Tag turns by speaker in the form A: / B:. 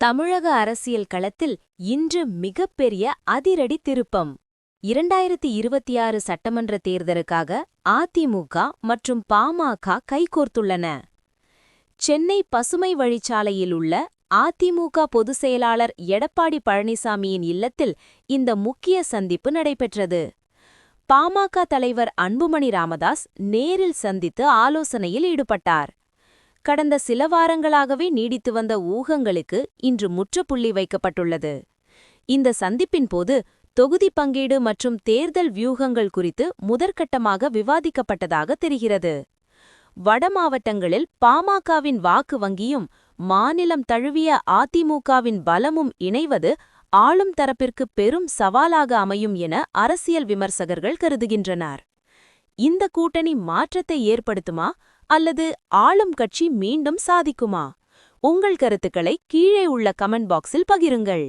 A: தமிழக அரசியல் களத்தில் இன்று மிகப்பெரிய அதிரடி திருப்பம். 2026 சட்டமன்ற தேர்தலுக்காக அதிமுக மற்றும் பாமக கைகோர்த்துள்ளன. சென்னை பசுமை வழிச்சாலையில் உள்ள அதிமுக பொதுச் செயலாளர் எடப்பாடி பழனிசாமியின் இல்லத்தில் இந்த முக்கிய சந்திப்பு நடைபெற்றது. பாமக தலைவர் அன்புமணி ராமதாஸ் நேரில் சந்தித்து ஆலோசனையில் ஈடுபட்டார். கடந்த சில வாரங்களாகவே நீடித்து வந்த ஊகங்களுக்கு இன்று முற்றுப்புள்ளி வைக்கப்பட்டுள்ளது. இந்த சந்திப்பின் போது தொகுதி பங்கீடு மற்றும் தேர்தல் வியூகங்கள் குறித்து முதற்கட்டமாக விவாதிக்கப்பட்டதாக தெரிகிறது. வட மாவட்டங்களில் பாமகவின் வாக்கு வங்கியும் மாநிலம் தழுவிய அதிமுகவின் பலமும் இணைவது ஆளும் தரப்பிற்கு பெரும் சவாலாக அமையும் என அரசியல் விமர்சகர்கள் கருதுகின்றனர். இந்த கூட்டணி மாற்றத்தை ஏற்படுத்துமா அல்லது ஆளும் கட்சி மீண்டும் சாதிக்குமா? உங்கள் கருத்துக்களை கீழே உள்ள கமெண்ட் பாக்ஸில் பகிருங்கள்.